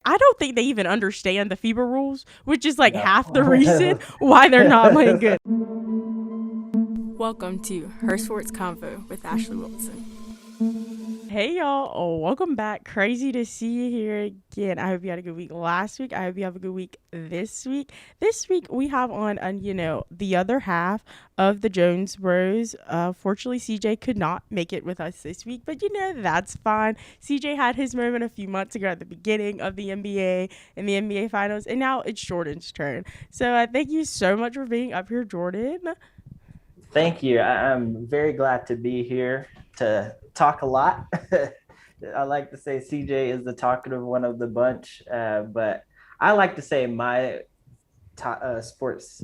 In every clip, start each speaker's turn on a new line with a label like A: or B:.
A: I don't think they even understand the FIBA rules, which is like half the
B: No.
A: reason why they're not playing good. Welcome to Her Sports Convo with Ashleigh Wilson. Hey y'all, welcome back. Crazy to see you here again. I hope you had a good week last week. I hope you have a good week this week. This week we have on, the other half of the Jones Bros. Fortunately, CJ could not make it with us this week, but that's fine. CJ had his moment a few months ago at the beginning of the NBA and the NBA Finals, and now it's Jordan's turn. So thank you so much for being up here, Jordan.
B: Thank you. I'm very glad to be here to talk a lot. I like to say CJ is the talkative one of the bunch, but I like to say my sports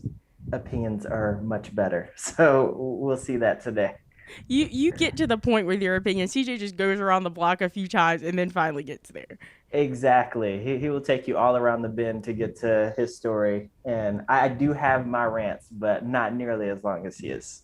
B: opinions are much better. So we'll see that today.
A: You get to the point with your opinion. CJ just goes around the block a few times and then finally gets there.
B: Exactly. He will take you all around the bend to get to his story. And I do have my rants, but not nearly as long as he is.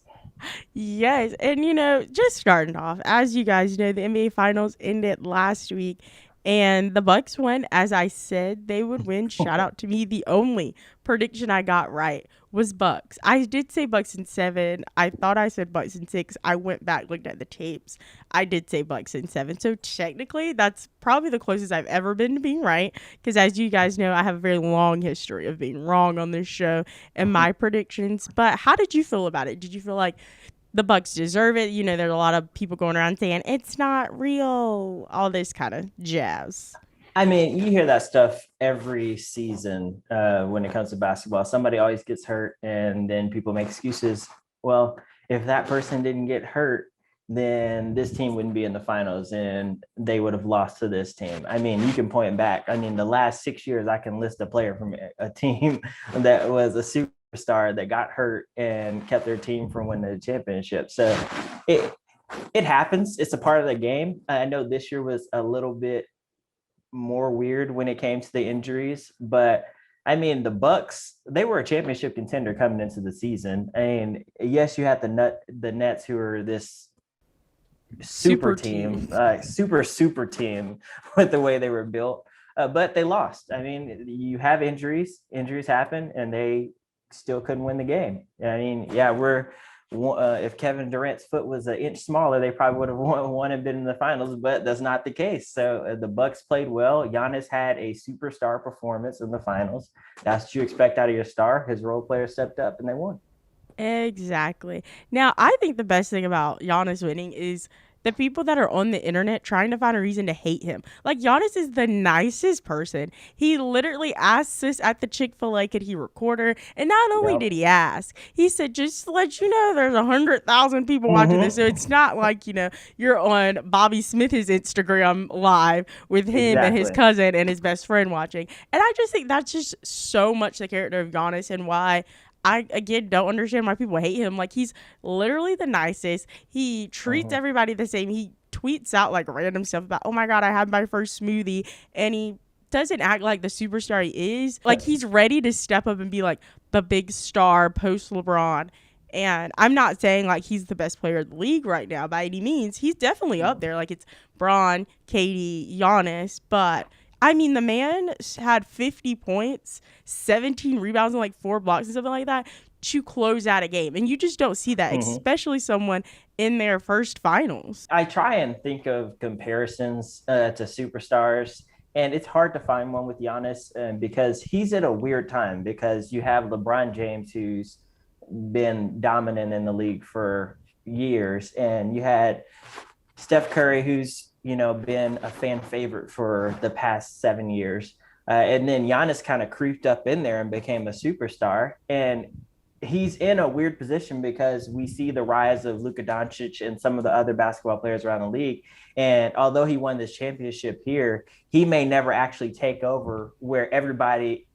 A: Yes, and just starting off, as you guys know, the NBA Finals ended last week, and the Bucks won. As I said, they would win. Shout out to me. The only prediction I got right was Bucks. I did say Bucks in 7. I thought I said Bucks in 6. I went back, looked at the tapes. I did say Bucks in 7. So technically, that's probably the closest I've ever been to being right. Because as you guys know, I have a very long history of being wrong on this show and my predictions. But how did you feel about it? Did you feel like the Bucks deserve it? There's a lot of people going around saying it's not real, all this kind of jazz.
B: I mean, you hear that stuff every season when it comes to basketball. Somebody always gets hurt, and then people make excuses. Well, if that person didn't get hurt, then this team wouldn't be in the finals and they would have lost to this team. I mean, you can point back. I mean, the last 6 years, I can list a player from a team that was a superstar that got hurt and kept their team from winning the championship. So it happens. It's a part of the game. I know this year was a little bit more weird when it came to the injuries, but I mean, the Bucks, they were a championship contender coming into the season. And yes, you had the Nets, who are this super team, super team with the way they were built, but they lost. I mean, you have injuries happen, and they still couldn't win the game. I mean, yeah, if Kevin Durant's foot was an inch smaller, they probably would have won and been in the finals, but that's not the case. So the Bucks played well. Giannis had a superstar performance in the finals. That's what you expect out of your star. His role player stepped up and they won.
A: Exactly. Now, I think the best thing about Giannis winning is the people that are on the internet trying to find a reason to hate him. Like, Giannis is the nicest person. He literally asked us at the Chick-fil-A, could he record her? And not only
B: Yep.
A: did he ask, he said, just to let you know, there's 100,000 people watching this. So it's not like, you're on Bobby Smith's Instagram live with him and his
B: Exactly.
A: cousin and his best friend watching. And I just think that's just so much the character of Giannis, and why I, again, don't understand why people hate him. Like, he's literally the nicest. He treats everybody the same. He tweets out like random stuff about, oh my God, I had my first smoothie. And he doesn't act like the superstar he is. Like, he's ready to step up and be like the big star post LeBron. And I'm not saying like he's the best player in the league right now by any means. He's definitely up there. Like, it's Braun, Katie, Giannis, but I mean, the man had 50 points, 17 rebounds, and like 4 blocks and something like that to close out a game. And you just don't see that, especially someone in their first finals.
B: I try and think of comparisons to superstars, and it's hard to find one with Giannis, because he's at a weird time, because you have LeBron James, who's been dominant in the league for years, and you had Steph Curry, who's been a fan favorite for the past 7 years, and then Giannis kind of creeped up in there and became a superstar. And he's in a weird position because we see the rise of Luka Doncic and some of the other basketball players around the league. And although he won this championship here, he may never actually take over where everybody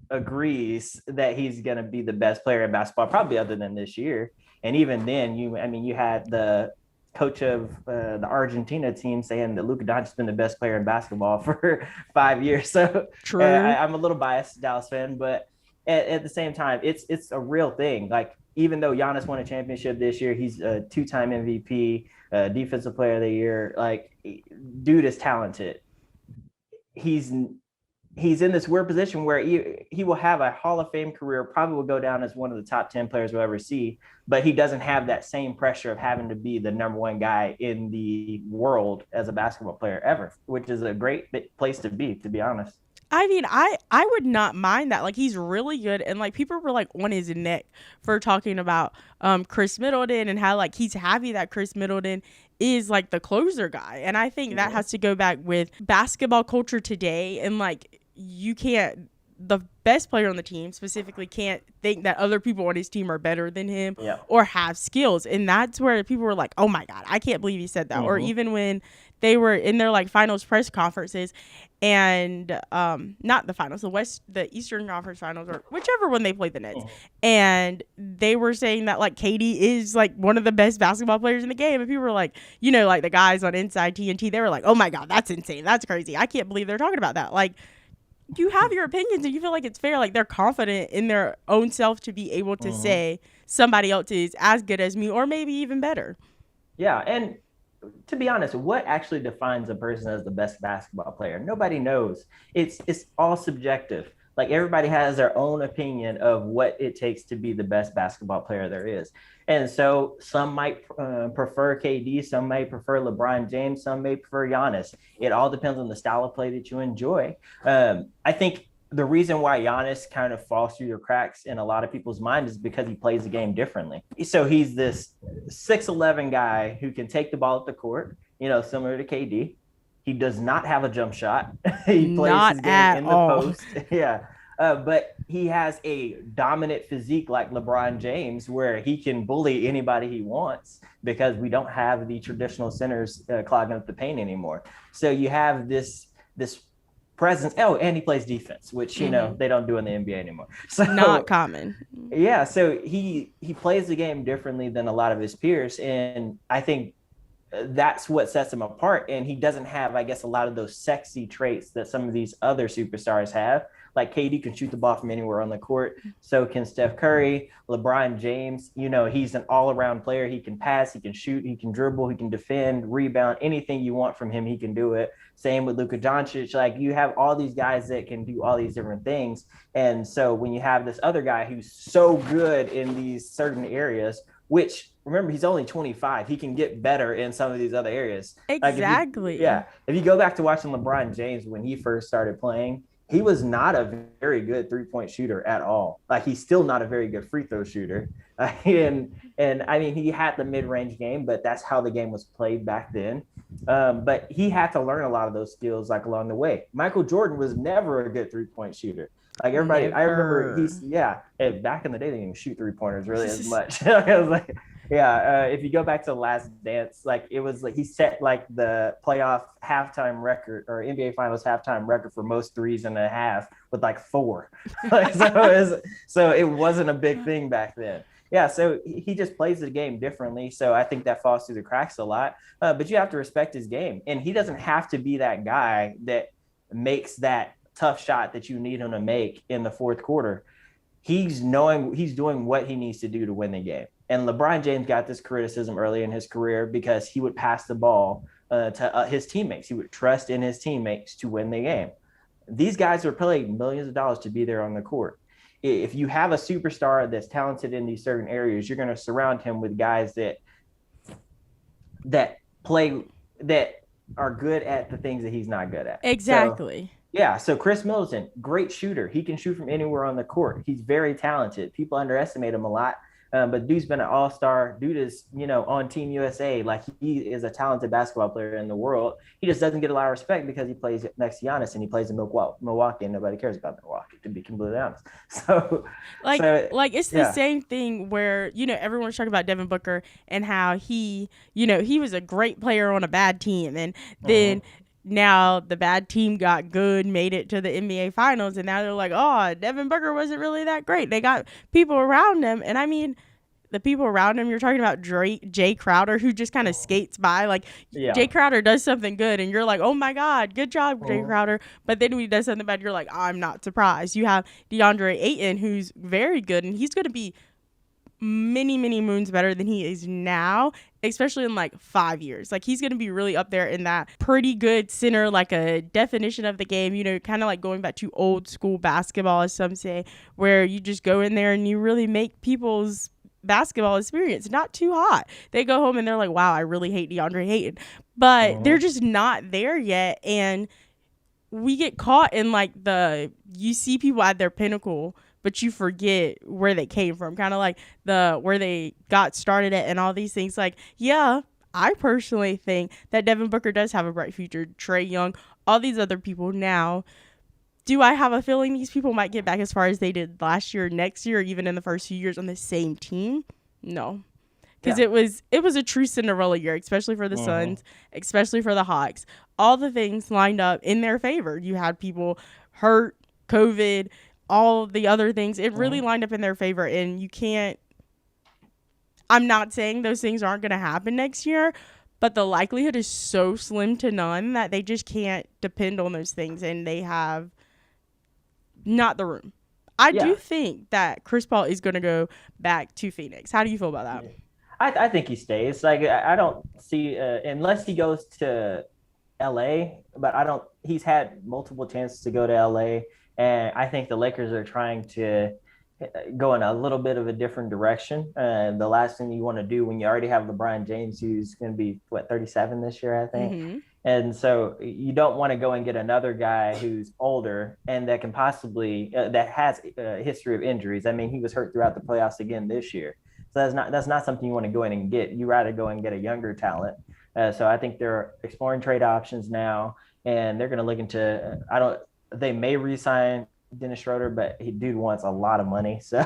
B: agrees that he's going to be the best player in basketball, probably other than this year. And even then, you had the coach of the Argentina team saying that Luka Doncic has been the best player in basketball for 5 years. So
A: True.
B: I'm a little biased Dallas fan, but at the same time, it's a real thing. Like, even though Giannis won a championship this year, he's a 2-time MVP, defensive player of the year. Like, dude is talented. He's he's in this weird position where he will have a Hall of Fame career, probably will go down as one of the top 10 players we'll ever see, but he doesn't have that same pressure of having to be the number one guy in the world as a basketball player ever, which is a great place to be honest.
A: I mean, I would not mind that. Like, he's really good, and like people were like on his neck for talking about Chris Middleton and how like he's happy that Chris Middleton is like the closer guy. And I think that has to go back with basketball culture today, and like you can't, the best player on the team specifically can't think that other people on his team are better than him or have skills. And that's where people were like, oh my God, I can't believe he said that. Or even when they were in their like finals press conferences, and not the finals, the Eastern Conference Finals, or whichever one they played the Nets, and they were saying that like KD is like one of the best basketball players in the game, and people were like, you know, like the guys on Inside TNT, they were like, oh my God, that's insane, that's crazy, I can't believe they're talking about that. Like, you have your opinions and you feel like it's fair, like they're confident in their own self to be able to say somebody else is as good as me or maybe even better.
B: Yeah, and to be honest, what actually defines a person as the best basketball player? Nobody knows. It's all subjective. Like everybody has their own opinion of what it takes to be the best basketball player there is. And so some might prefer KD, some may prefer LeBron James, some may prefer Giannis. It all depends on the style of play that you enjoy. I think the reason why Giannis kind of falls through the cracks in a lot of people's mind is because he plays the game differently. So he's this 6'11" guy who can take the ball at the court, you know, similar to KD. He does not have a jump shot. He plays
A: Not
B: his game
A: at
B: in the
A: all.
B: post. Yeah. But he has a dominant physique like LeBron James, where he can bully anybody he wants because we don't have the traditional centers clogging up the paint anymore. So you have this presence. Oh, and he plays defense, which you know they don't do in the NBA anymore. So
A: Not common.
B: yeah, so he plays the game differently than a lot of his peers, and I think that's what sets him apart. And he doesn't have, I guess, a lot of those sexy traits that some of these other superstars have. Like KD can shoot the ball from anywhere on the court. So can Steph Curry, LeBron James. You know, he's an all-around player. He can pass, he can shoot, he can dribble, he can defend, rebound. Anything you want from him, he can do it. Same with Luka Doncic. Like you have all these guys that can do all these different things. And so when you have this other guy who's so good in these certain areas, which remember, he's only 25. He can get better in some of these other areas.
A: Exactly.
B: Like if you go back to watching LeBron James when he first started playing, he was not a very good three-point shooter at all. Like he's still not a very good free throw shooter. And I mean, he had the mid-range game, but that's how the game was played back then. But he had to learn a lot of those skills like along the way. Michael Jordan was never a good three-point shooter. Like everybody, I remember back in the day, they didn't even shoot three-pointers really as much. I was like, if you go back to the Last Dance, like it was like he set like the playoff halftime record or NBA Finals halftime record for most threes and a half with like 4. Like, so it wasn't a big thing back then. Yeah, so he just plays the game differently. So I think that falls through the cracks a lot. But you have to respect his game, and he doesn't have to be that guy that makes that tough shot that you need him to make in the fourth quarter. He's doing what he needs to do to win the game. And LeBron James got this criticism early in his career because he would pass the ball to his teammates. He would trust in his teammates to win the game. These guys are paid millions of dollars to be there on the court. If you have a superstar that's talented in these certain areas, you're going to surround him with guys that are good at the things that he's not good at.
A: Exactly.
B: So Chris Middleton, great shooter. He can shoot from anywhere on the court. He's very talented. People underestimate him a lot. But dude's been an all-star. Dude is, on Team USA. Like he is a talented basketball player in the world. He just doesn't get a lot of respect because he plays next to Giannis and he plays in Milwaukee, and nobody cares about Milwaukee, to be completely honest. So
A: it's the same thing where, everyone's talking about Devin Booker and how he was a great player on a bad team. And then now the bad team got good, made it to the NBA Finals, and now they're like, oh, Devin Booker wasn't really that great. They got people around him. And I mean, the people around him, you're talking about Jay Crowder, who just kind of skates by. Like, Jay Crowder does something good, and you're like, oh my God, good job, Jay Crowder. But then when he does something bad, you're like, I'm not surprised. You have DeAndre Ayton, who's very good, and he's going to be many, many moons better than he is now, especially in like 5 years. Like he's going to be really up there in that pretty good center, like a definition of the game, you know, kind of like going back to old school basketball, as some say, where you just go in there and you really make people's basketball experience not too hot. They go home and they're like, wow, I really hate DeAndre Ayton. But they're just not there yet. And we get caught in like you see people at their pinnacle, but you forget where they came from, kind of like where they got started at and all these things. Like, yeah, I personally think that Devin Booker does have a bright future. Trae Young, all these other people. Now, do I have a feeling these people might get back as far as they did last year, next year, or even in the first few years on the same team? No. Because it was a true Cinderella year, especially for the Suns, especially for the Hawks. All the things lined up in their favor. You had people hurt, COVID, all the other things. It really lined up in their favor, and you can't. I'm not saying those things aren't going to happen next year, but the likelihood is so slim to none that they just can't depend on those things, and they have not the room. I do think that Chris Paul is going to go back to Phoenix. How do you feel about that?
B: I think he stays. Like I don't see unless he goes to LA, but he's had multiple chances to go to LA, and I think the Lakers are trying to go in a little bit of a different direction. The last thing you want to do when you already have LeBron James, who's going to be 37 this year, I think. And so you don't want to go and get another guy who's older and that can possibly that has a history of injuries. I mean, he was hurt throughout the playoffs again this year. So that's not something you want to go in and get. You rather go and get a younger talent. So I think they're exploring trade options now, and they're going to look into. They may re-sign Dennis Schroder, but dude wants a lot of money. So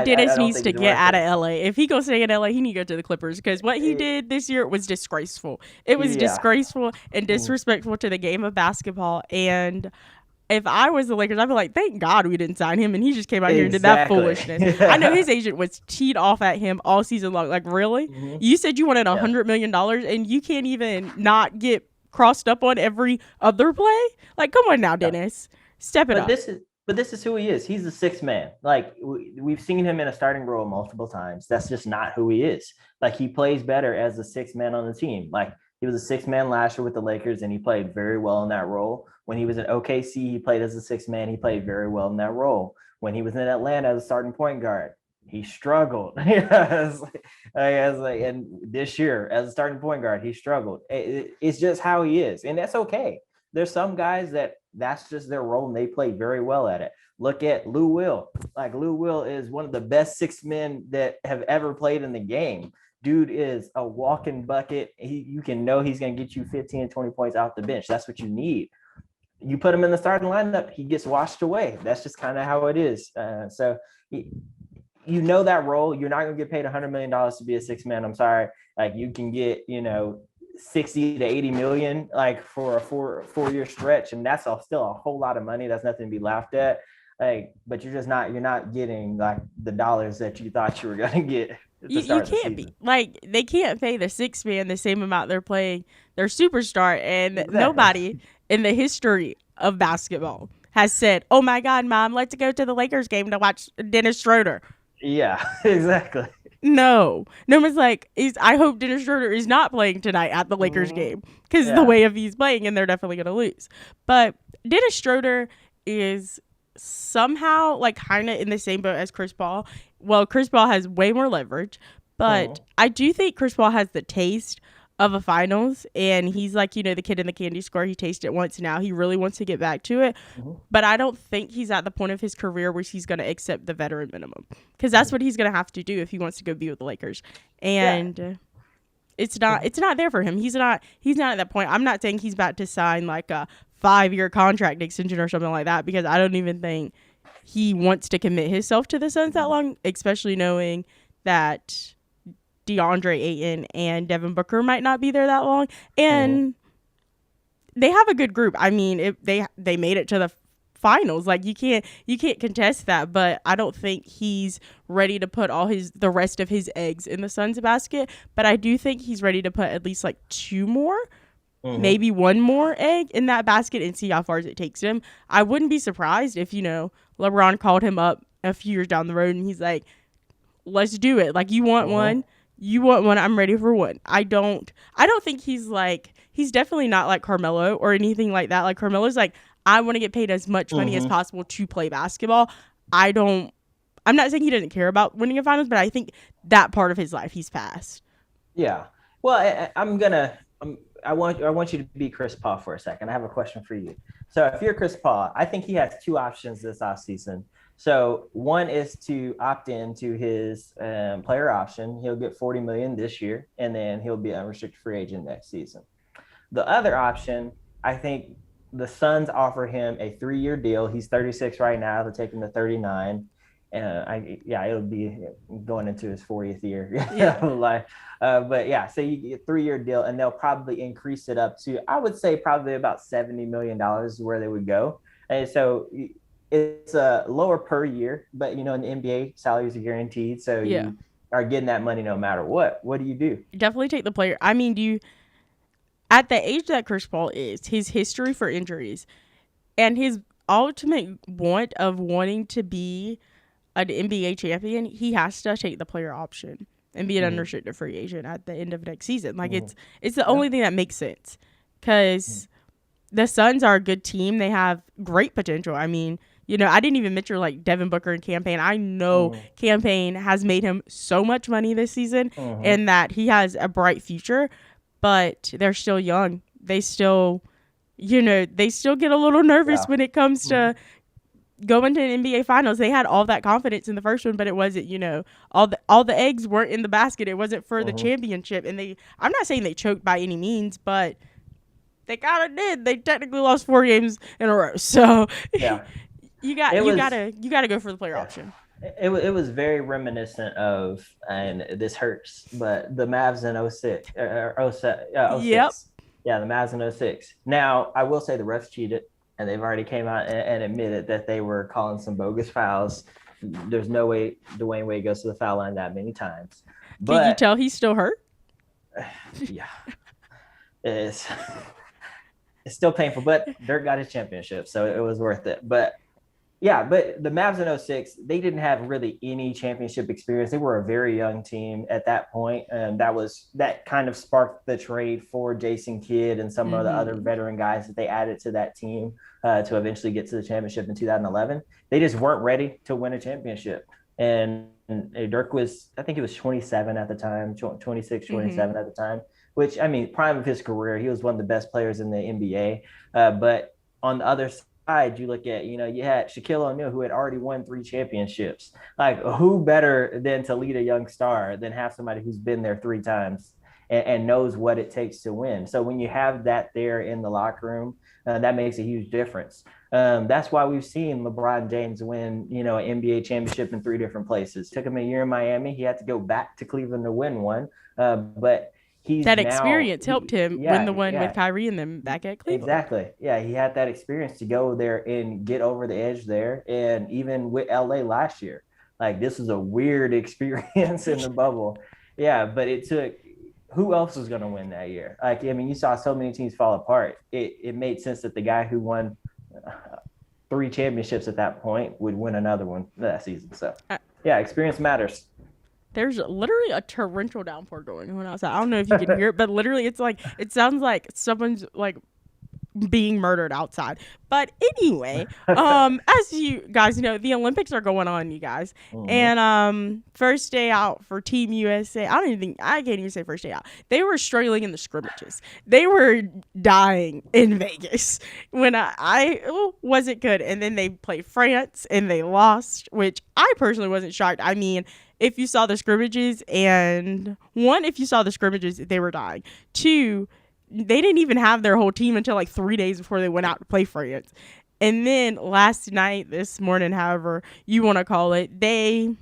A: Dennis needs to get out of LA. If he goes stay in LA, he needs to go to the Clippers, because what he did this year was disgraceful. It was disgraceful and disrespectful to the game of basketball. And if I was the Lakers, I'd be like, thank God we didn't sign him, and he just came out here and did that foolishness. I know his agent was teed off at him all season long. Like, really? You said you wanted $100 million, and you can't even not get crossed up on every other play? Like, come on now, Dennis. Step it up.
B: But this is who he is. He's the sixth man. Like, we've seen him in a starting role multiple times. That's just not who he is. Like, he plays better as the sixth man on the team. Like, he was a sixth man last year with the Lakers, and he played very well in that role. When he was in OKC, he played as a sixth man. He played very well in that role. When he was in Atlanta as a starting point guard, he struggled. And this year as a starting point guard, he struggled. It's just how he is, and that's okay. There's some guys that's just their role, and they play very well at it. Look at Lou Will. Like, Lou Will is one of the best six men that have ever played in the game. Dude is a walking bucket. You can know he's going to get you 15 and 20 points off the bench. That's what you need. You put him in the starting lineup, he gets washed away. That's just kind of how it is. So you know that role. You're not going to get paid $100 million to be a six man. I'm sorry. Like, you can get, 60 to 80 million, like, for a four-year stretch, and that's still a whole lot of money. That's nothing to be laughed at. Like, but you're not getting like the dollars that you thought you were going to get. You can't
A: be like, they can't pay the six man the same amount they're playing their superstar, and nobody in the history of basketball has said, "Oh my God, Mom, let's go to the Lakers game to watch Dennis Schroder."
B: Yeah, exactly.
A: No one's like, I hope Dennis Schroder is not playing tonight at the Lakers game, because the way of he's playing, and they're definitely going to lose. But Dennis Schroder is somehow like kind of in the same boat as Chris Paul. Well, Chris Paul has way more leverage, but I do think Chris Paul has the taste of a finals, and he's like, the kid in the candy store. He tasted it once, now he really wants to get back to it. But I don't think he's at the point of his career where he's going to accept the veteran minimum, because that's what he's going to have to do if he wants to go be with the Lakers. And it's not there for him. He's not at that point. I'm not saying he's about to sign like a 5-year contract extension or something like that, because I don't even think he wants to commit himself to the Suns that long, especially knowing that DeAndre Ayton and Devin Booker might not be there that long. And they have a good group. I mean, they made it to the finals. Like, you can't contest that, but I don't think he's ready to put the rest of his eggs in the Suns basket. But I do think he's ready to put at least like 2 more, maybe 1 more egg in that basket, and see how far it takes him. I wouldn't be surprised if, LeBron called him up a few years down the road and he's like, let's do it. Like, you want one, I'm ready for one. I don't think he's definitely not like Carmelo or anything like that. Like, Carmelo's like, I want to get paid as much money as possible to play basketball. I'm not saying he doesn't care about winning a finals, but I think that part of his life he's past.
B: Yeah. Well, I want you to be Chris Paul for a second. I have a question for you. So if you're Chris Paul, I think he has two options this offseason. So one is to opt into his player option. He'll get 40 million this year, and then he'll be an unrestricted free agent next season. The other option, I think the Suns offer him a 3-year deal. He's 36 right now. They'll take him to 39. It'll be going into his 40th year.
A: Yeah.
B: But yeah, so you get a 3-year deal, and they'll probably increase it up to, I would say, probably about $70 million where they would go. And so it's a lower per year, but in the NBA, salaries are guaranteed. So
A: Yeah.
B: you are getting that money no matter what. What do you do?
A: Definitely take the player. I mean, at the age that Chris Paul is, his history for injuries, and his ultimate want of wanting to be an NBA champion, he has to take the player option and be an unrestricted free agent at the end of next season. Like, it's the only thing that makes sense, because the Suns are a good team. They have great potential. I mean, I didn't even mention like Devin Booker and Campaign. I know Campaign has made him so much money this season, and that he has a bright future, but they're still young. They still, they still get a little nervous when it comes to going to an NBA Finals. They had all that confidence in the first one, but it wasn't, all the eggs weren't in the basket. It wasn't for the championship. And I'm not saying they choked by any means, but they kind of did. They technically lost 4 games in a row. So
B: Yeah.
A: you gotta go for the player option.
B: It was very reminiscent of, and this hurts, but the Mavs in 06. 06.
A: Yep.
B: Yeah, the Mavs in 06. Now, I will say the refs cheated, and they've already came out and admitted that they were calling some bogus fouls. There's no way Dwayne Wade goes to the foul line that many times. But,
A: can you tell he's still hurt?
B: Yeah. It's still painful, but Dirk got his championship, so it was worth it. But the Mavs in 06, they didn't have really any championship experience. They were a very young team at that point, and that kind of sparked the trade for Jason Kidd and some of the other veteran guys that they added to that team to eventually get to the championship in 2011. They just weren't ready to win a championship. And Dirk was, I think he was 27 at the time, 26, 27 at the time, which, I mean, prime of his career. He was one of the best players in the NBA. But on the other side, you look at, you had Shaquille O'Neal, who had already won 3 championships. Like, who better than to lead a young star than have somebody who's been there 3 times and knows what it takes to win? So when you have that there in the locker room, that makes a huge difference. That's why we've seen LeBron James win, an NBA championship in 3 different places. Took him a year in Miami. He had to go back to Cleveland to win one. But that
A: experience helped him win the one with Kyrie and them back at Cleveland.
B: Exactly. Yeah, he had that experience to go there and get over the edge there. And even with LA last year, like, this was a weird experience in the bubble. Yeah, but it took – who else was going to win that year? Like, I mean, you saw so many teams fall apart. It made sense that the guy who won 3 championships at that point would win another one that season. So, yeah, experience matters.
A: There's literally a torrential downpour going on outside. I don't know if you can hear it, but literally it sounds like someone's like being murdered outside. But anyway, as you guys know, the Olympics are going on, you guys. And first day out for Team USA. I can't even say first day out. They were struggling in the scrimmages. They were dying in Vegas when I wasn't good. And then they played France and they lost, which I personally wasn't shocked. I mean, if you saw the scrimmages, they were dying. 2, they didn't even have their whole team until like 3 days before they went out to play France. And then this morning, however you want to call it, they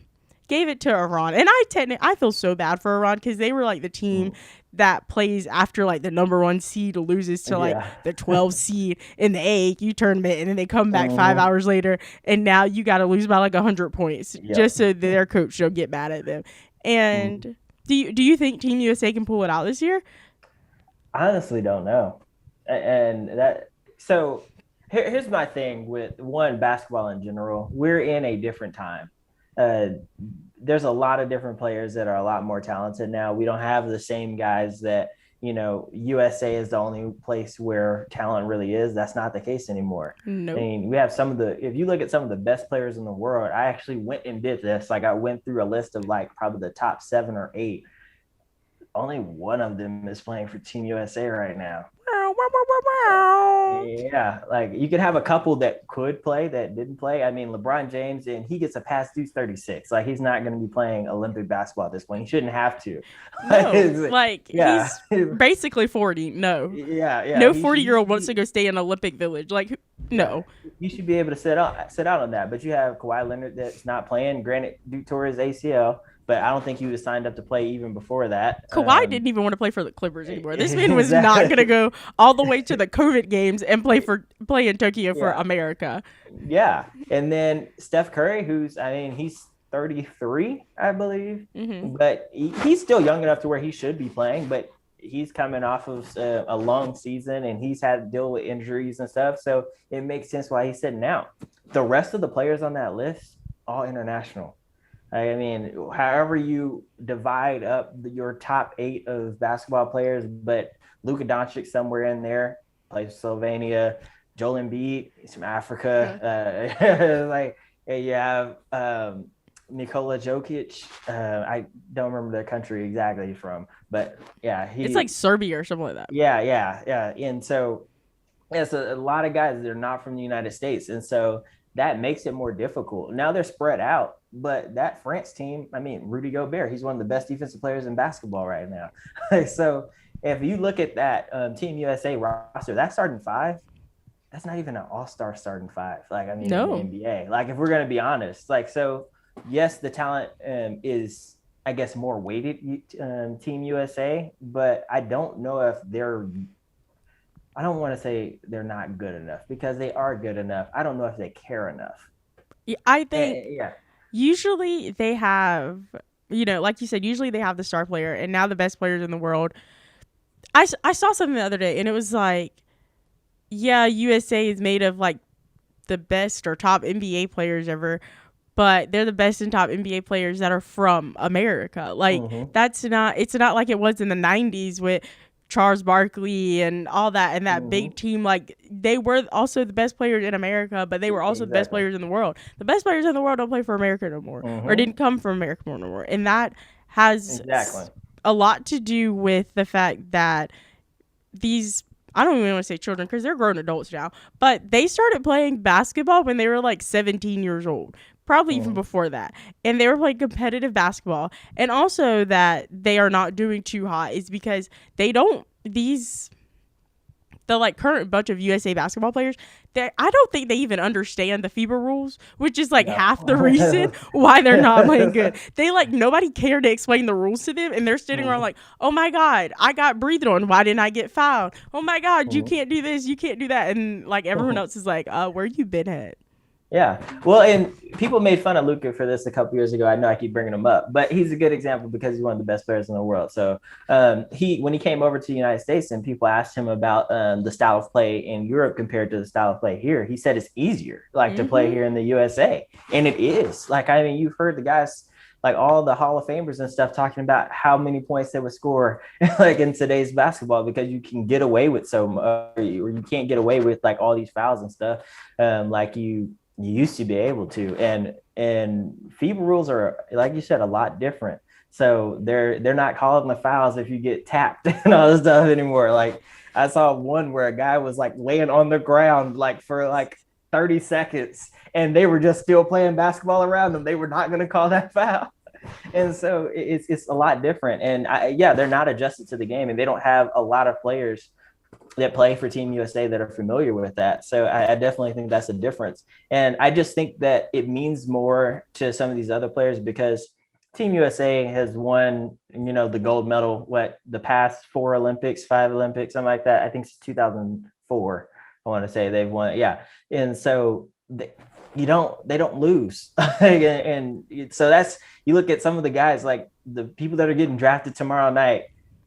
A: gave it to Iran. And I feel so bad for Iran, because they were like the team that plays after like the number 1 seed loses to like the 12 seed in the AAQ tournament, and then they come back 5 hours later, and now you got to lose by like 100 points just so their coach don't get mad at them. And do you think Team USA can pull it out this year?
B: I honestly don't know. So here's my thing with basketball in general. We're in a different time. uh, there's a lot of different players that are a lot more talented now. We don't have the same guys that, USA is the only place where talent really is. That's not the case anymore. I
A: Nope.
B: mean, we have if you look at some of the best players in the world, I actually went and did this. Like, I went through a list of like probably the top 7 or 8. Only one of them is playing for Team USA right now. Yeah, like you could have a couple that could play that didn't play. I mean, LeBron James, and he gets a pass through 36. Like, he's not going to be playing Olympic basketball at this point. He shouldn't have to.
A: No, like
B: Yeah,
A: he's basically 40. No,
B: yeah.
A: no
B: He
A: 40-year-old
B: should
A: wants to
B: be.
A: go stay in Olympic Village. Like,
B: Yeah,
A: no.
B: you should be able to sit out on that. But you have Kawhi Leonard that's not playing. Granted, due to his ACL, but I don't think he was signed up to play even before that.
A: Kawhi didn't even want to play for the Clippers anymore. This man was not
B: Exactly.
A: gonna go all the way to the COVID games and play in Tokyo for
B: Yeah.
A: America.
B: Yeah. And then Steph Curry, he's 33, I believe,
A: Hmm.
B: but he's still young enough to where he should be playing, but he's coming off of a long season and he's had to deal with injuries and stuff. So it makes sense why he's sitting out. The rest of the players on that list, all international. I mean, however you divide up your top 8 of basketball players, but Luka Doncic somewhere in there, plays for Slovenia. Joel Embiid, he's from Africa. Like, you have Nikola Jokic. I don't remember the country exactly he's from, but yeah,
A: It's like Serbia or something like that.
B: yeah. And so, yeah, so a lot of guys that are not from the United States, and so that makes it more difficult. Now they're spread out, but that France team, I mean, Rudy Gobert, he's one of the best defensive players in basketball right now. So if you look at that Team USA roster, that starting 5, that's not even an all-star starting 5. Like, I mean,
A: No.
B: in the NBA. Like, if we're going to be honest, like, so yes, the talent is, I guess, more weighted Team USA, but I don't know if I don't want to say they're not good enough because they are good enough. I don't know if they care enough.
A: I think
B: Yeah.
A: usually they have, like you said, usually they have the star player, and now the best players in the world. I saw something the other day, and it was like, yeah, USA is made of like the best or top NBA players ever, but they're the best and top NBA players that are from America. Like,
B: Mm-hmm.
A: it's not like it was in the 90s with Charles Barkley and all that and that
B: Mm-hmm.
A: big team. Like, they were also the best players in America, but they were also the best
B: Exactly.
A: players in the world. The best players in the world don't play for America no more, or
B: Mm-hmm.
A: didn't come from America no more. And that has
B: Exactly.
A: a lot to do with the fact that these, I don't even want to say children because they're grown adults now, but they started playing basketball when they were like 17 years old, probably even
B: Mm-hmm.
A: before that. And they were playing competitive basketball. And also that they are not doing too hot is because they don't, the like current bunch of USA basketball players, I don't think they even understand the FIBA rules, which is like half the reason
B: No.
A: why they're not playing good. They like nobody cared to explain the rules to them, and they're sitting around
B: Mhm.
A: like, oh my god, I got breathed on. Why didn't I get fouled? Oh my god, you
B: Mhm.
A: can't do this, you can't do that, and like everyone else is like, where you been at?
B: Yeah. Well, and people made fun of Luka for this a couple years ago. I know I keep bringing him up, but he's a good example because he's one of the best players in the world. So when he came over to the United States and people asked him about the style of play in Europe compared to the style of play here, he said it's easier, like to play
A: Mm-hmm.
B: here in the USA, and it is. Like, I mean, you've heard the guys. Like all the Hall of Famers and stuff talking about how many points they would score like in today's basketball because you can get away with so much, or you can't get away with like all these fouls and stuff like you used to be able to. And FIBA rules are, like you said, a lot different. So they're not calling the fouls if you get tapped and all this stuff anymore. Like, I saw one where a guy was like laying on the ground like for like 30 seconds and they were just still playing basketball around them. They were not going to call that foul. And so it's a lot different. And they're not adjusted to the game, and they don't have a lot of players that play for Team USA that are familiar with that. So I definitely think that's a difference. And I just think that it means more to some of these other players because Team USA has won, the gold medal, the past 4 Olympics, 5 Olympics, something like that. I think it's 2004. I want to say they've won. Yeah. And so they don't lose. And so you look at some of the guys, like the people that are getting drafted tomorrow night,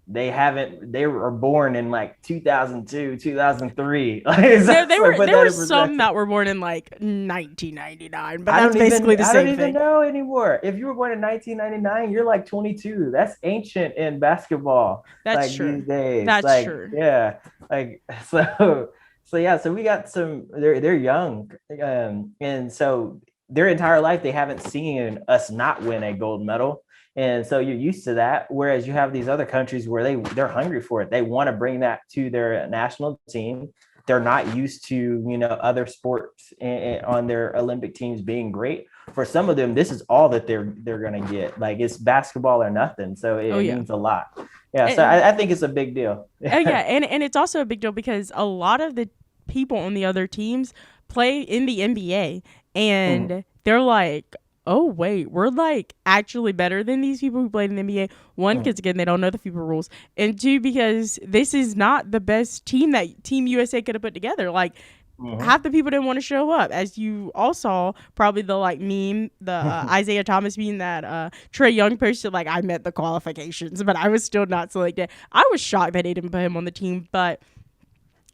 B: they were born in like 2002, 2003.
A: No, there were some that were born in like 1999, but that's basically the
B: I
A: same
B: don't even
A: thing.
B: know anymore. If you were born in 1999, you're like 22. That's ancient in basketball,
A: That's
B: like these
A: true.
B: days.
A: That's
B: Like,
A: true.
B: yeah, like so yeah. So we got some. They're young, and so their entire life they haven't seen us not win a gold medal. And so you're used to that. Whereas you have these other countries where they're hungry for it. They want to bring that to their national team. They're not used to, other sports on their Olympic teams being great. For some of them, this is all that they're gonna get. Like, it's basketball or nothing. So
A: Oh
B: it
A: yeah.
B: means a lot. Yeah. So
A: And,
B: I think it's a big deal.
A: oh yeah, and it's also a big deal because a lot of the people on the other teams play in the NBA,
B: Mhm.
A: and they're like, oh wait, we're like actually better than these people who played in the NBA. One,
B: Mhm.
A: because again they don't know the FIBA rules, and two, because this is not the best team that Team USA could have put together. Like,
B: Mhm.
A: half the people didn't want to show up, as you all saw. Probably the like meme, the Isaiah Thomas meme that Trae Young posted. Like, I met the qualifications, but I was still not selected. I was shocked that they didn't put him on the team, but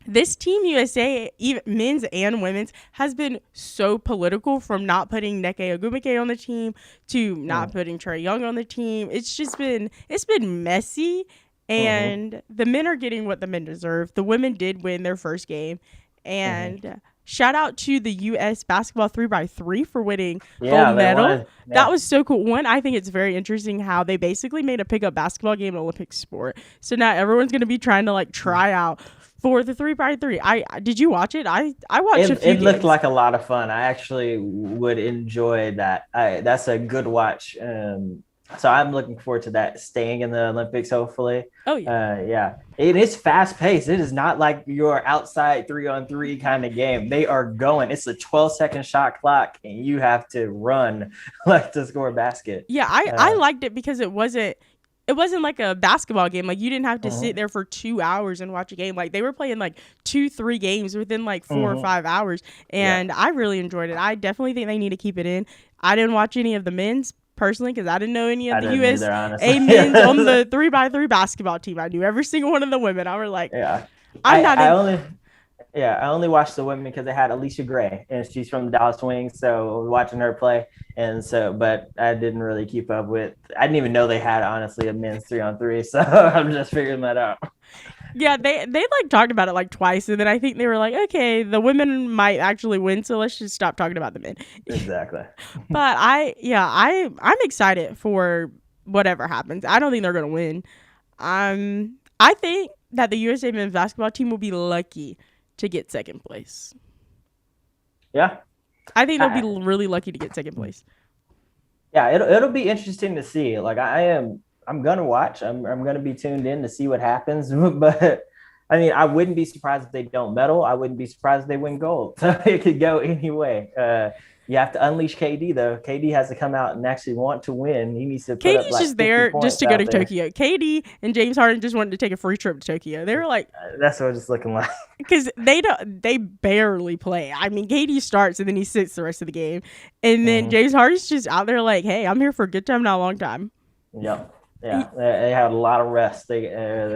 A: this Team USA, even men's and women's, has been so political, from not putting Neke Ogumike on the team to not
B: Mhm.
A: putting Trae Young on the team. It's been messy,
B: Mhm.
A: and the men are getting what the men deserve. The women did win their first game,
B: Mhm.
A: and shout out to the U.S. basketball 3x3 for winning gold
B: Yeah, they
A: medal.
B: won.
A: That
B: Yeah.
A: was so cool. One, I think it's very interesting how they basically made a pickup basketball game an Olympic sport. So now everyone's going to be trying to like try out for the 3x3. I did you watch it? I watched a few
B: It looked
A: games.
B: like a lot of fun. I actually would enjoy that. That's a good watch. So I'm looking forward to that, staying in the Olympics, hopefully.
A: Oh yeah.
B: Yeah, it is fast paced. It is not like your outside 3-on-3 kind of game. They are going. It's a 12-second shot clock, and you have to run like to score a basket.
A: Yeah, I
B: Uh,
A: liked it because it wasn't like a basketball game. Like, you didn't have to sit
B: mhm,
A: there for 2 hours and watch a game. Like, they were playing like 2-3 games within like 4 or 5 hours,
B: yeah,
A: and I really enjoyed it. I definitely think they need to keep it in. I didn't watch any of the men's personally because I didn't know any of
B: I
A: the
B: didn't either, honestly.
A: USA men's on the 3x3 basketball team. I knew every single one of the women. I was like,
B: Yeah,
A: I'm not
B: I
A: in.
B: only I only watched the women because they had Alicia Gray, and she's from the Dallas Wings. So I was watching her play, and so, but I didn't really keep up with. I didn't even know they had, honestly, a men's 3-on-3. So I'm just figuring that out.
A: Yeah, they like talked about it like twice, and then I think they were like, okay, the women might actually win, so let's just stop talking about the men.
B: Exactly.
A: But I'm excited for whatever happens. I don't think they're gonna win. I think that the USA men's basketball team will be lucky to get second place.
B: Yeah.
A: I think they'll be
B: I,
A: really lucky to get second place.
B: yeah, it'll be interesting to see. Like, I'm gonna watch. I'm gonna be tuned in to see what happens. But I mean, I wouldn't be surprised if they don't medal. I wouldn't be surprised if they win gold. So it could go anyway. You have to unleash KD though. KD has to come out and actually want to win. He needs to put up
A: KD's
B: like
A: just
B: 50
A: there just
B: points
A: to go to
B: out there.
A: Tokyo. KD and James Harden just wanted to take a free trip to Tokyo. They were like,
B: That's what it's looking like.
A: because they barely play. I mean, KD starts and then he sits the rest of the game, and then
B: Mm-hmm.
A: James Harden's just out there like, hey, I'm here for a good time, not a long time.
B: Yep.
A: He,
B: Yeah, they had a lot of rest. They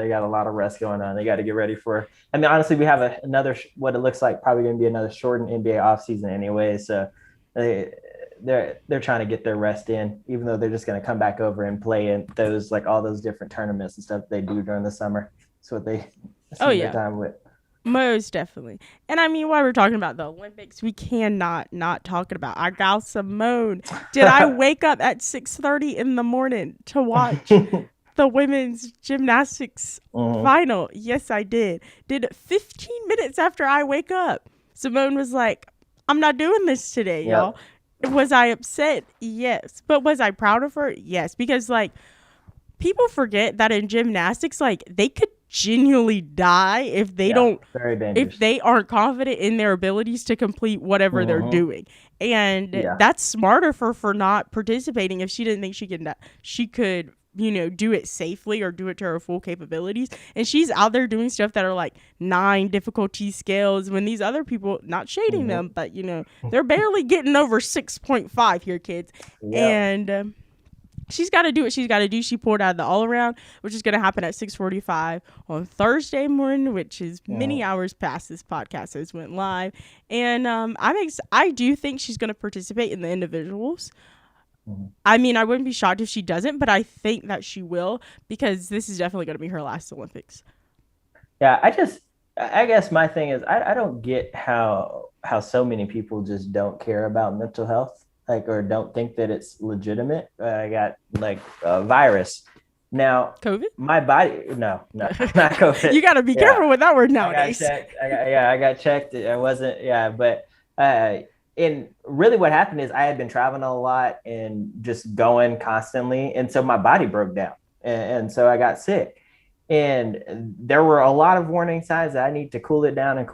B: got a lot of rest going on. They got to get ready for. I mean, honestly, we have another what it looks like probably going to be another shortened NBA offseason anyway. So they they're trying to get their rest in, even though they're just going to come back over and play in those, like, all those different tournaments and stuff they do during the summer. That's what they
A: oh
B: spend their
A: yeah,
B: time with.
A: most definitely. And I mean, while we're talking about the Olympics, we cannot not talk about our gal Simone. Did I wake up at 6:30 in the morning to watch the women's gymnastics
B: Mhm.
A: final? Yes, I did. Did it 15 minutes after I wake up. Simone was like, I'm not doing this today, y'all.
B: Yep.
A: Was I upset? Yes. But was I proud of her? Yes. Because, like, people forget that in gymnastics, like, they could genuinely die if they
B: Yeah.
A: don't
B: Very
A: if
B: dangerous.
A: they aren't confident in their abilities to complete whatever they're
B: Mhm.
A: doing. And
B: Yeah.
A: that's smarter for not participating if she didn't think she could, do it safely or do it to her full capabilities. And she's out there doing stuff that are like 9 difficulty scales when these other people, not shading
B: Mhm.
A: them, but they're barely getting over 6.5 here, kids.
B: Yep.
A: And she's got to do what she's got to do. She pulled out of the all around, which is going to happen at 6:45 on Thursday morning, which is many hours past this podcast has went live. And I do think she's going to participate in the individuals. I mean, I wouldn't be shocked if she doesn't, but I think that she will, because this is definitely going to be her last Olympics.
B: Yeah, I guess my thing is I don't get how so many people just don't care about mental health, like, or don't think that it's legitimate. I got like a virus. Now,
A: COVID?
B: My body, no, not COVID.
A: You got to be careful with that word nowadays.
B: I got checked. I wasn't, but and really what happened is I had been traveling a lot and just going constantly. And so my body broke down. And so I got sick. And there were a lot of warning signs that I need to cool it down,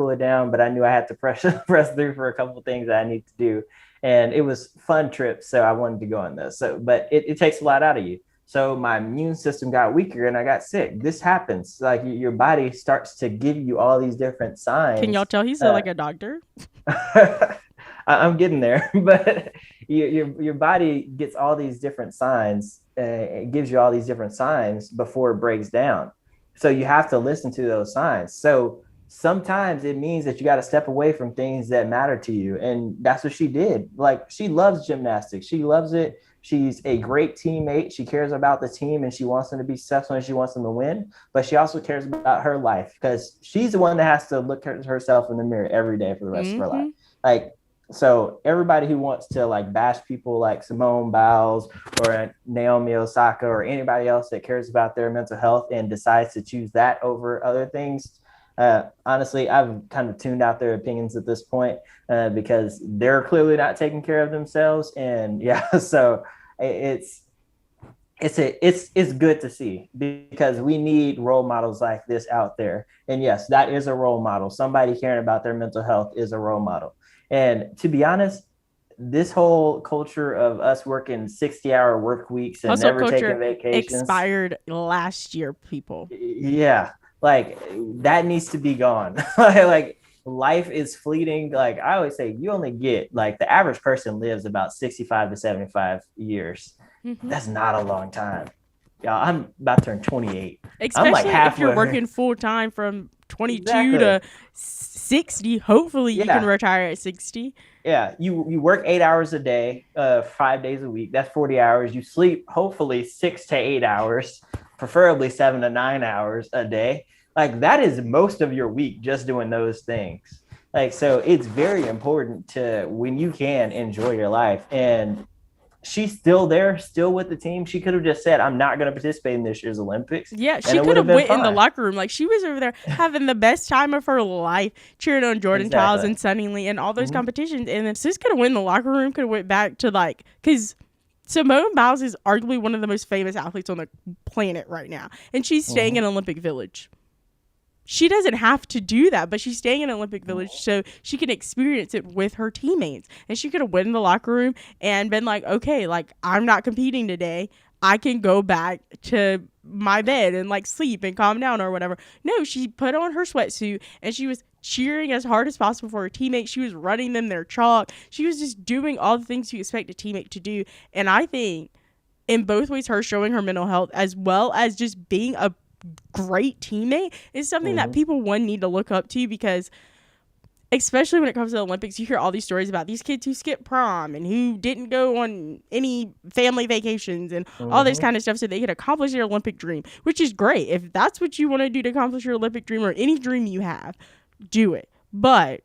B: but I knew I had to press through for a couple of things that I need to do. And it was fun trips, so I wanted to go on this. So, but it takes a lot out of you. So my immune system got weaker and I got sick. This happens. Like your body starts to give you all these different signs.
A: Can y'all tell he's like a doctor?
B: I'm getting there, but your body gets all these different signs. It gives you all these different signs before it breaks down. So you have to listen to those signs. So sometimes it means that you got to step away from things that matter to you. And that's what she did. Like, she loves gymnastics. She loves it. She's a great teammate. She cares about the team and she wants them to be successful and she wants them to win. But she also cares about her life, because she's the one that has to look at herself in the mirror every day for the rest of her life. Like, so everybody who wants to like bash people like Simone Biles or Naomi Osaka or anybody else that cares about their mental health and decides to choose that over other things, honestly, I've kind of tuned out their opinions at this point, because they're clearly not taking care of themselves. And so it's good to see, because we need role models like this out there. And yes, that is a role model. Somebody caring about their mental health is a role model. And to be honest, this whole culture of us working 60-hour work weeks and also never taking vacations
A: expired last year, people.
B: Yeah, like that needs to be gone. Like, life is fleeting. Like I always say, you only get, like, the average person lives about 65 to 75 years. That's not a long time. Yeah, I'm about to turn 28.
A: Especially
B: I'm like halfway.
A: If you're working full time from 22 to 60. Hopefully you can retire at 60.
B: Yeah, you work 8 hours a day, 5 days a week. That's 40 hours. You sleep hopefully 6 to 8 hours, preferably 7 to 9 hours a day. Like, that is most of your week just doing those things. Like, so it's very important to, when you can, enjoy your life. And she's still there, still with the team. She could have just said, I'm not going to participate in this year's Olympics.
A: Yeah, she could have went in the locker room. Like, she was over there having the best time of her life, cheering on Jordan Childs and Sunny Lee and all those competitions. And then sis could have went in the locker room, could have went back to, like, because Simone Biles is arguably one of the most famous athletes on the planet right now. And she's staying in Olympic Village. She doesn't have to do that, but she's staying in Olympic Village so she can experience it with her teammates. And she could have went in the locker room and been like, okay, like, I'm not competing today. I can go back to my bed and, like, sleep and calm down or whatever. No, she put on her sweatsuit and she was cheering as hard as possible for her teammates. She was running them their chalk. She was just doing all the things you expect a teammate to do. And I think in both ways, her showing her mental health as well as just being a great teammate is something that people need to look up to, because especially when it comes to the Olympics, you hear all these stories about these kids who skipped prom and who didn't go on any family vacations and all this kind of stuff so they could accomplish their Olympic dream, which is great. If that's what you want to do to accomplish your Olympic dream or any dream you have, do it. But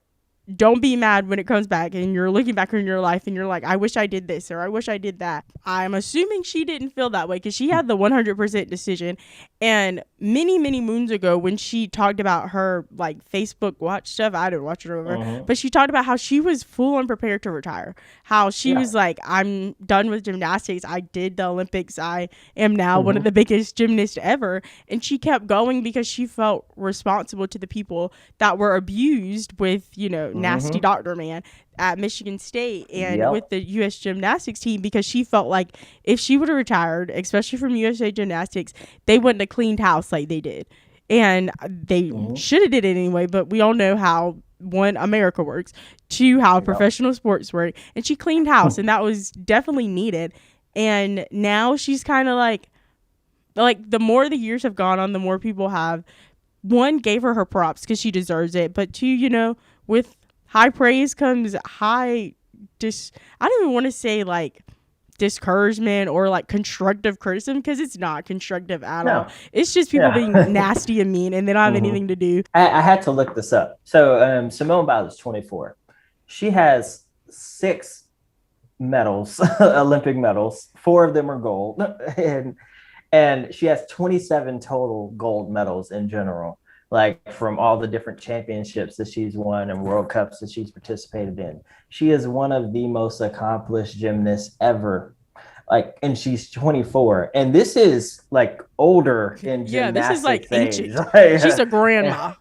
A: don't be mad when it comes back and you're looking back in your life and you're like, I wish I did this or I wish I did that. I'm assuming she didn't feel that way because she had the 100% decision. And many, many moons ago when she talked about her, like, Facebook watch stuff, I didn't watch it over, but she talked about how she was full on prepared to retire. How she was like, I'm done with gymnastics. I did the Olympics. I am now one of the biggest gymnasts ever. And she kept going because she felt responsible to the people that were abused with, you know, nasty doctor man at Michigan State and with the U.S. gymnastics team, because she felt like if she would have retired, especially from USA Gymnastics, they wouldn't have cleaned house like they did. And they should have did it anyway, but we all know how, one, America works, two, how professional sports work. And she cleaned house, and that was definitely needed. And now she's kind of like the more the years have gone on, the more people have, one, gave her props because she deserves it. But two, you know, with high praise comes high I don't even want to say like discouragement or like constructive criticism, because it's not constructive at all. It's just people being nasty and mean, and they don't have anything to do.
B: I had to look this up. So Simone Biles is 24. She has 6 medals, Olympic medals. 4 of them are gold, and she has 27 total gold medals in general, like from all the different championships that she's won and World Cups that she's participated in. She is one of the most accomplished gymnasts ever. Like, and she's 24, and this is like older in gymnastics.
A: Yeah, this is like ancient.
B: Like,
A: she's a grandma.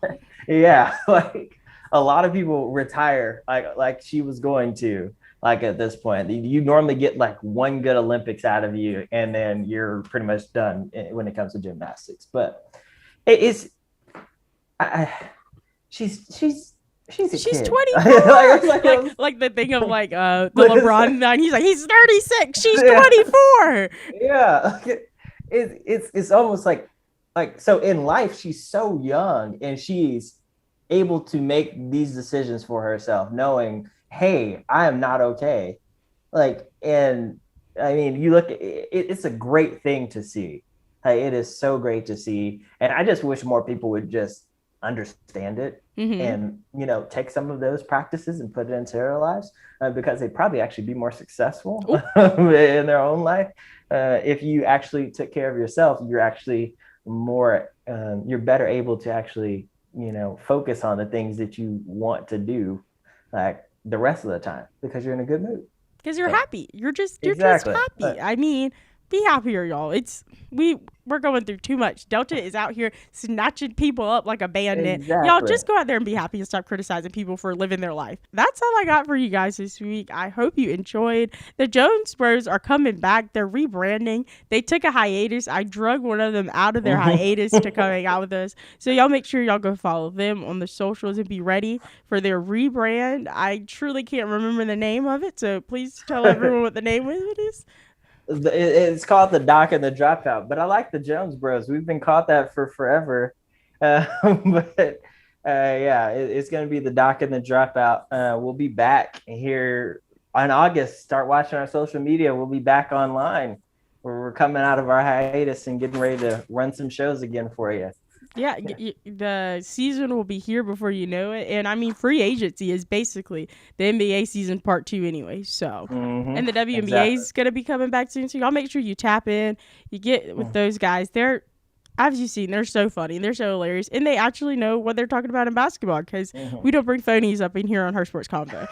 B: Yeah, like a lot of people retire like she was going to. Like at this point, you normally get like one good Olympics out of you, and then you're pretty much done when it comes to gymnastics. But she's
A: she's 24. like the thing of like the LeBron thing. He's like, he's 36. She's 24.
B: Yeah, it's almost like so in life she's so young and she's able to make these decisions for herself, knowing, hey, I am not okay. Like, and I mean, you look, it's a great thing to see. Like, it is so great to see, and I just wish more people would just understand it and, you know, take some of those practices and put it into their lives, because they'd probably actually be more successful in their own life. If you actually took care of yourself, you're actually more, you're better able to actually, you know, focus on the things that you want to do, like the rest of the time, because you're in a good mood.
A: Because you're happy. You're just happy. I mean, be happier, y'all. We're going through too much. Delta is out here snatching people up like a bandit. Exactly. Y'all just go out there and be happy and stop criticizing people for living their life. That's all I got for you guys this week. I hope you enjoyed. The Jones Bros are coming back. They're rebranding. They took a hiatus. I drug one of them out of their hiatus to coming out with us. So y'all make sure y'all go follow them on the socials and be ready for their rebrand. I truly can't remember the name of it, so please tell everyone what the name of it is.
B: It's called the Doc and the Dropout, but I like the Jones Bros. We've been called that for forever. But it's going to be the Doc and the Dropout. We'll be back here in August. Start watching our social media. We'll be back online. We're coming out of our hiatus and getting ready to run some shows again for you.
A: Yeah, the season will be here before you know it. And I mean, free agency is basically the NBA season part 2 anyway. So, and the WNBA is going to be coming back soon. So y'all make sure you tap in. You get with those guys. They're, as you've seen, they're so funny. They're so hilarious. And they actually know what they're talking about in basketball, because we don't bring phonies up in here on Her Sports Convo.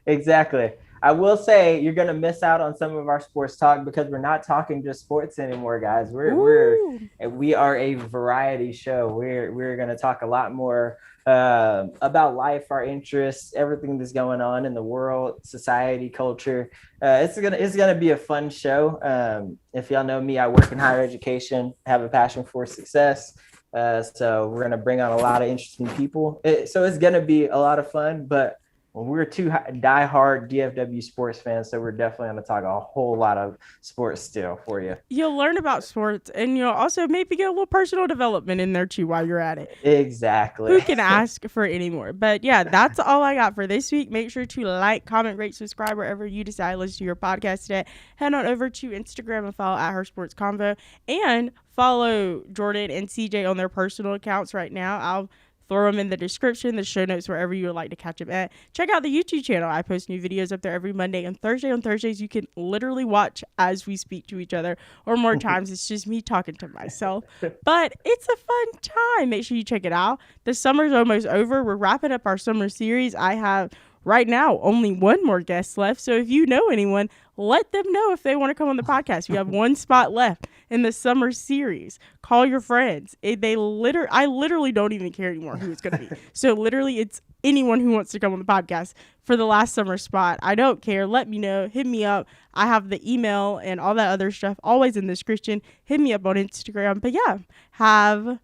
B: Exactly. I will say you're going to miss out on some of our sports talk, because we're not talking just sports anymore, guys. We are a variety show. We're going to talk a lot more about life, our interests, everything that's going on in the world, society, culture. It's gonna be a fun show. If y'all know me, I work in higher education, have a passion for success. So we're going to bring on a lot of interesting people. So it's going to be a lot of fun, but we're 2 diehard DFW sports fans, so we're definitely going to talk a whole lot of sports still for you.
A: You'll learn about sports, and you'll also maybe get a little personal development in there too while you're at it.
B: Exactly.
A: Who can ask for any more? But yeah, that's all I got for this week. Make sure to like, comment, rate, subscribe wherever you decide to listen to your podcast today. Head on over to Instagram and follow at Her Sports Convo, and follow Jordan and CJ on their personal accounts right now. I'll throw them in the description, the show notes, wherever you would like to catch them at. Check out the YouTube channel. I post new videos up there every Monday and Thursday. On Thursdays, you can literally watch as we speak to each other, or more times it's just me talking to myself. But it's a fun time. Make sure you check it out. The summer's almost over. We're wrapping up our summer series. I have right now only one more guest left. So if you know anyone, let them know if they want to come on the podcast. We have one spot left in the summer series. Call your friends. I literally don't even care anymore who it's going to be. So literally it's anyone who wants to come on the podcast for the last summer spot. I don't care. Let me know. Hit me up. I have the email and all that other stuff always in the description. Hit me up on Instagram. But yeah, how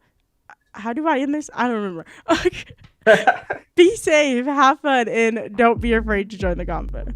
A: do I end this? I don't remember. Be safe, have fun, and don't be afraid to join the convo.